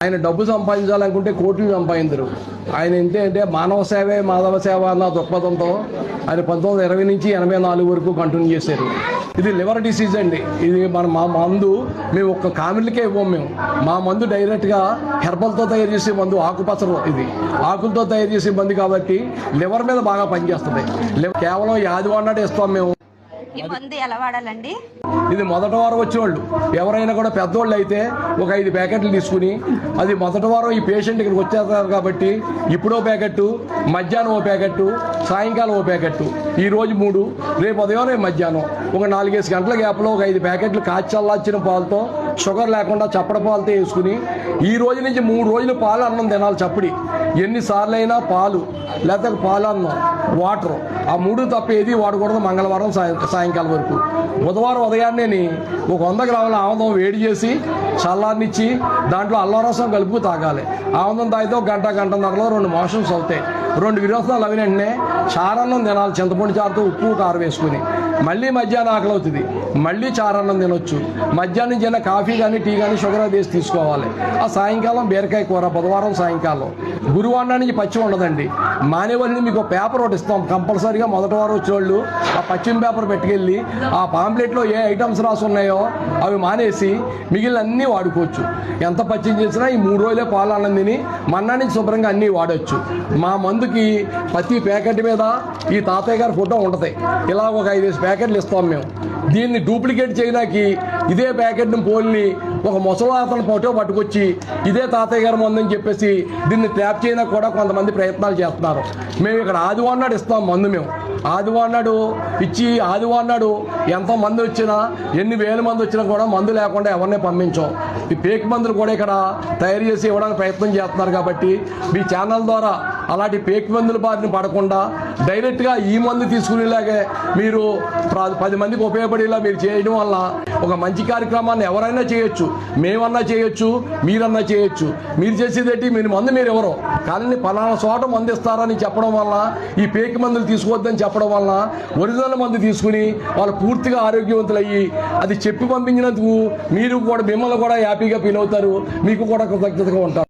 ఆయన డబ్బు సంపాదించాలనుకుంటే కోట్లు సంపాదించరు. ఆయన ఏంటంటే మానవ సేవే మాధవ సేవ అన్న దృక్పథంతో ఆయన 1920 నుంచి 84 వరకు కంటిన్యూ చేశారు. ఇది లివర్ డిసీజ్ అండి. ఇది మా మందు మేము ఒక్క కామిళ్ళకే ఇవ్వం. మేము మా మందు డైరెక్ట్గా హెర్బల్తో తయారు చేసే మందు, ఆకుపచ్చరు. ఇది ఆకులతో తయారు చేసే మందు కాబట్టి లివర్ మీద బాగా పనిచేస్తుంది. కేవలం ఈ ఆదివారం నాడు ఇస్తాం మేము. ఈ మందు ఎలా వాడాలండి? ఇది మొదటి వారం వచ్చేవాళ్ళు ఎవరైనా కూడా పెద్దోళ్ళు అయితే ఒక 5 ప్యాకెట్లు తీసుకుని, అది మొదటి వారం ఈ పేషెంట్ ఇక్కడికి వచ్చేస్తారు కాబట్టి ఇప్పుడో ప్యాకెట్టు, మధ్యాహ్నం ఓ ప్యాకెట్టు, సాయంకాలం ఓ ప్యాకెట్టు, ఈ రోజు 3, రేపు ఉదయం రేపు మధ్యాహ్నం ఒక 4-5 గంటల గ్యాప్లో ఒక 5 ప్యాకెట్లు కాచల్లార్చిన పాలతో, షుగర్ లేకుండా చప్పడ పాలతో వేసుకుని ఈ రోజు నుంచి 3 రోజులు పాలు అన్నం తినాలి. చప్పడి ఎన్నిసార్లు అయినా పాలు, లేకపోతే పాలు అన్నం, వాటర్, ఆ 3 తప్ప ఏది వాడకూడదు మంగళవారం సాయంకాలం వరకు. బుధవారం ఉదయాన్నే ఒక 100 గ్రాముల ఆముదం వేడి చేసి చల్లారనిచ్చి దాంట్లో అల్లం రసం కలుపు తాగాలి. ఆముదం తాగితే ఒక గంటన్నరలో 2 మోషన్స్ అవుతాయి. 2 విరోచనాలు అవి వెంటనే చారన్నం తినాలి. చింతపండు చారుతో ఉప్పు కారం వేసుకుని. మళ్ళీ మధ్యాహ్నం ఆకలి అవుతుంది, మళ్ళీ చారన్నం తినొచ్చు. మధ్యాహ్నం నుంచి అయినా కాఫీ కానీ టీ కానీ షుగర్ వేసి తీసుకోవాలి. ఆ సాయంకాలం బీరకాయ కూర బుధవారం సాయంకాలం. గురువారం నుంచి పచ్చి ఉండదండి. మానేవల్ని మీకు పేపర్ ఒకటి ఇస్తాం కంపల్సరీగా. మొదటి వారం వచ్చేవాళ్ళు ఆ పచ్చిమ పేపర్ పెట్టుకెళ్ళి ఆ పాంప్లెట్లో ఏ ఐటమ్స్ రాసి ఉన్నాయో అవి మానేసి మిగిలిన అన్నీ వాడుకోవచ్చు. ఎంత పచ్చిం చేసినా ఈ 3 రోజులే పాలు అన్నం తిని మన్నా నుంచి శుభ్రంగా అన్నీ వాడచ్చు. మా మందుకి ప్రతి ప్యాకెట్ మీద ఈ తాతయ్య గారి ఫోటో ఉంటుంది. ఇలా ఒక 5 ప్యాకెట్లు ఇస్తాం మేము. దీన్ని డూప్లికేట్ చేయడానికి ఇదే ప్యాకెట్ని పోల్ని ఒక ముసలాతను ఫోటో పట్టుకొచ్చి ఇదే తాతయ్య గారి మందు అని చెప్పేసి దీన్ని ట్యాప్ చేయడానికి కూడా కొంతమంది ప్రయత్నాలు చేస్తున్నారు. మేము ఇక్కడ ఆదివారం నాడు ఇస్తాం మందు. మేము ఆదివారం నాడు ఇచ్చి ఆదివారం నాడు ఎంత మంది వచ్చినా, ఎన్ని వేల మంది వచ్చినా కూడా మందు లేకుండా ఎవరిని పంపించాం. ఈ పేక్ మందులు కూడా ఇక్కడ తయారు చేసి ఇవ్వడానికి ప్రయత్నం చేస్తున్నారు. కాబట్టి మీ ఛానల్ ద్వారా అలాంటి పేక్ మందుల బారిన పడకుండా డైరెక్ట్గా ఈ మందు తీసుకునేలాగే మీరు 10 మందికి ఉపయోగపడేలా మీరు చేయడం వల్ల ఒక మంచి కార్యక్రమాన్ని ఎవరైనా చేయొచ్చు. మేమన్నా చేయొచ్చు, మీరన్నా చేయొచ్చు. మీరు చేసేదేంటి, మీరు మందు మీరు ఎవరో కానీ పలానా చోట మందు ఇస్తారని చెప్పడం వల్ల, ఈ పేక్ మందులు తీసుకోవద్దని చెప్పడం వల్ల ఒరిజినల్ మందు తీసుకుని వాళ్ళు పూర్తిగా ఆరోగ్యవంతులయ్యి అది చెప్పి పంపించినందుకు మీరు కూడా, మిమ్మల్ని కూడా హ్యాపీగా ఫీల్ అవుతారు. మీకు కూడా కృతజ్ఞతగా ఉంటారు.